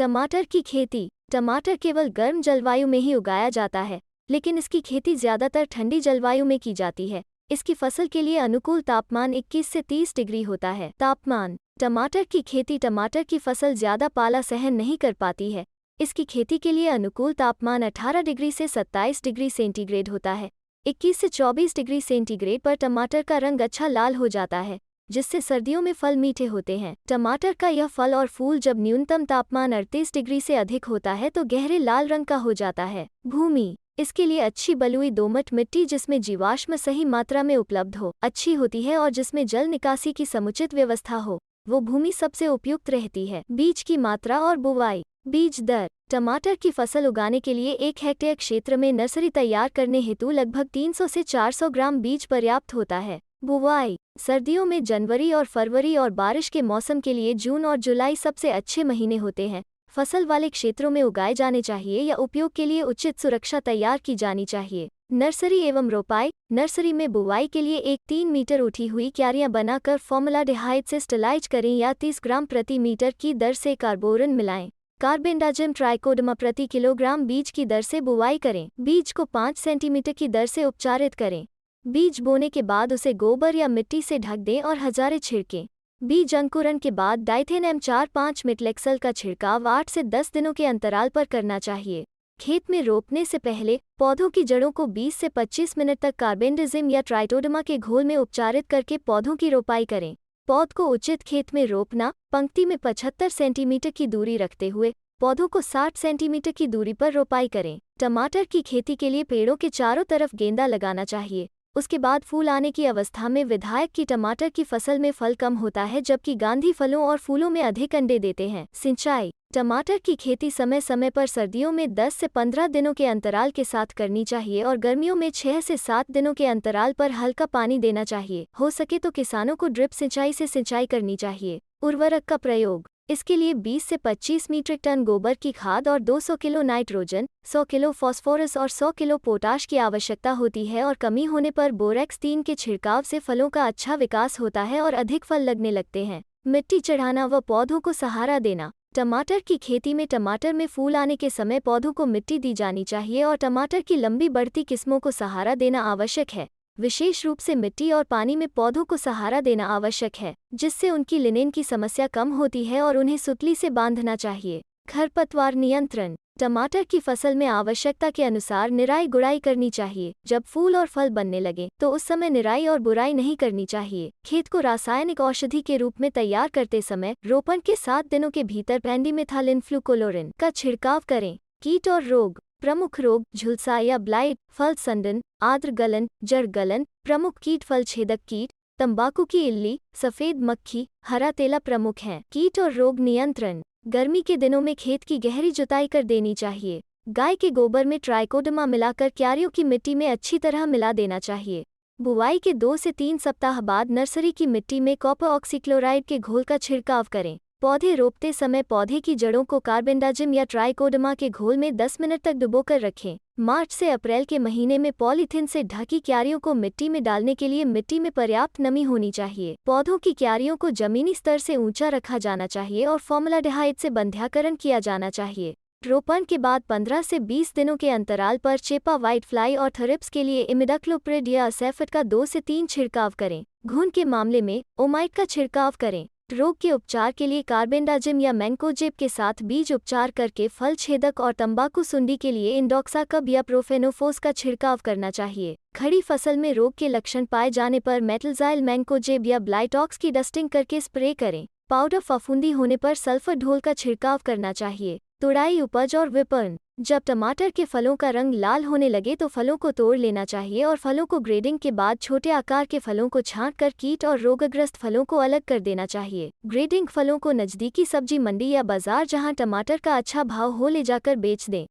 टमाटर की खेती। टमाटर केवल गर्म जलवायु में ही उगाया जाता है, लेकिन इसकी खेती ज़्यादातर ठंडी जलवायु में की जाती है। इसकी फसल के लिए अनुकूल तापमान 21 से 30 डिग्री होता है। तापमान। टमाटर की खेती। टमाटर की फसल ज़्यादा पाला सहन नहीं कर पाती है। इसकी खेती के लिए अनुकूल तापमान 18 डिग्री से 27 डिग्री सेंटीग्रेड होता है। 21 से 24 डिग्री सेंटीग्रेड पर टमाटर का रंग अच्छा लाल हो जाता है, जिससे सर्दियों में फल मीठे होते हैं। टमाटर का यह फल और फूल जब न्यूनतम तापमान 38 डिग्री से अधिक होता है तो गहरे लाल रंग का हो जाता है। भूमि। इसके लिए अच्छी बलुई दोमट मिट्टी जिसमें जीवाश्म सही मात्रा में उपलब्ध हो, अच्छी होती है और जिसमें जल निकासी की समुचित व्यवस्था हो, वो भूमि सबसे उपयुक्त रहती है। बीज की मात्रा और बुवाई। बीज दर। टमाटर की फसल उगाने के लिए 1 हेक्टेयर क्षेत्र में नर्सरी तैयार करने हेतु लगभग 300 से 400 ग्राम बीज पर्याप्त होता है। बुवाई। सर्दियों में जनवरी और फरवरी और बारिश के मौसम के लिए जून और जुलाई सबसे अच्छे महीने होते हैं। फसल वाले क्षेत्रों में उगाए जाने चाहिए या उपयोग के लिए उचित सुरक्षा तैयार की जानी चाहिए। नर्सरी एवं रोपाई। नर्सरी में बुवाई के लिए एक 3 मीटर उठी हुई क्यारियां बनाकर फॉर्मलाडेहाइड से स्टलाइज करें या 30 ग्राम प्रति मीटर की दर से कार्बोरन मिलाएं। कार्बेंडाजिम ट्राइकोडर्मा प्रति किलोग्राम बीज की दर से बुवाई करें। बीज को 5 सेंटीमीटर की दर से उपचारित करें। बीज बोने के बाद उसे गोबर या मिट्टी से ढक दें और हजारे छिड़कें। बीज अंकुरण के बाद डाइथेन M4-5 मिटलेक्सल का छिड़काव 8 से 10 दिनों के अंतराल पर करना चाहिए। खेत में रोपने से पहले पौधों की जड़ों को 20 से 25 मिनट तक कार्बेंडाजिम या ट्राइकोडर्मा के घोल में उपचारित करके पौधों की रोपाई करें। पौध को उचित खेत में रोपना। पंक्ति में 75 सेंटीमीटर की दूरी रखते हुए पौधों को 60 सेंटीमीटर की दूरी पर रोपाई करें। टमाटर की खेती के लिए पेड़ों के चारों तरफ गेंदा लगाना चाहिए। उसके बाद फूल आने की अवस्था में विधायक की टमाटर की फसल में फल कम होता है, जबकि गांधी फलों और फूलों में अधिक अंडे देते हैं। सिंचाई। टमाटर की खेती समय समय पर सर्दियों में 10 से 15 दिनों के अंतराल के साथ करनी चाहिए और गर्मियों में 6 से 7 दिनों के अंतराल पर हल्का पानी देना चाहिए। हो सके तो किसानों को ड्रिप सिंचाई से सिंचाई करनी चाहिए। उर्वरक का प्रयोग। इसके लिए 20 से 25 मीट्रिक टन गोबर की खाद और 200 किलो नाइट्रोजन, 100 किलो फास्फोरस और 100 किलो पोटाश की आवश्यकता होती है और कमी होने पर बोरेक्स 3 के छिड़काव से फलों का अच्छा विकास होता है और अधिक फल लगने लगते हैं। मिट्टी चढ़ाना व पौधों को सहारा देना। टमाटर की खेती में टमाटर में फूल आने के समय पौधों को मिट्टी दी जानी चाहिए और टमाटर की लंबी बढ़ती किस्मों को सहारा देना आवश्यक है। विशेष रूप से मिट्टी और पानी में पौधों को सहारा देना आवश्यक है, जिससे उनकी लिनेन की समस्या कम होती है और उन्हें सुतली से बांधना चाहिए। खरपतवार नियंत्रण। टमाटर की फसल में आवश्यकता के अनुसार निराई गुड़ाई करनी चाहिए। जब फूल और फल बनने लगे तो उस समय निराई और बुराई नहीं करनी चाहिए। खेत को रासायनिक औषधि के रूप में तैयार करते समय रोपण के 7 दिनों के भीतर पेंडिमेथालिन फ्लूकोलोरिन का छिड़काव करें। कीट और रोग। प्रमुख रोग झुलसा या ब्लाइट, फल संडन, आद्र गलन, जड़ गलन। प्रमुख कीट फल छेदक कीट, तंबाकू की इल्ली, सफेद मक्खी, हरा तेला प्रमुख हैं। कीट और रोग नियंत्रण। गर्मी के दिनों में खेत की गहरी जुताई कर देनी चाहिए। गाय के गोबर में ट्राइकोडर्मा मिलाकर क्यारियों की मिट्टी में अच्छी तरह मिला देना चाहिए। बुवाई के 2 से 3 सप्ताह बाद नर्सरी की मिट्टी में कॉपर ऑक्सीक्लोराइड के घोल का छिड़काव करें। पौधे रोपते समय पौधे की जड़ों को कार्बेंडाजिम या ट्राइकोडर्मा के घोल में 10 मिनट तक डुबोकर रखें। मार्च से अप्रैल के महीने में पॉलीथीन से ढकी क्यारियों को मिट्टी में डालने के लिए मिट्टी में पर्याप्त नमी होनी चाहिए। पौधों की क्यारियों को जमीनी स्तर से ऊंचा रखा जाना चाहिए और फॉर्मलाडेहाइड से बंध्याकरण किया जाना चाहिए। रोपण के बाद 15 से 20 दिनों के अंतराल पर चेपा, व्हाइट फ्लाई और थरिप्स के लिए इमिडाक्लोप्रिड या एसेफेट का 2 से 3 छिड़काव करें। घुन के मामले में ओमाइट का छिड़काव करें। रोग के उपचार के लिए कार्बेंडाजिम या मैंकोजेब के साथ बीज उपचार करके फल छेदक और तंबाकू सुंडी के लिए इंडोक्साकब या प्रोफेनोफोस का छिड़काव करना चाहिए। खड़ी फसल में रोग के लक्षण पाए जाने पर मेटलजाइल, मैंकोजेब या ब्लाइटॉक्स की डस्टिंग करके स्प्रे करें। पाउडर फफूंदी होने पर सल्फर ढोल का छिड़काव करना चाहिए। तुड़ाई, उपज और विपणन। जब टमाटर के फलों का रंग लाल होने लगे तो फलों को तोड़ लेना चाहिए और फलों को ग्रेडिंग के बाद छोटे आकार के फलों को छांटकर कीट और रोगग्रस्त फलों को अलग कर देना चाहिए। ग्रेडिंग फलों को नजदीकी सब्जी मंडी या बाजार जहां टमाटर का अच्छा भाव हो ले जाकर बेच दें।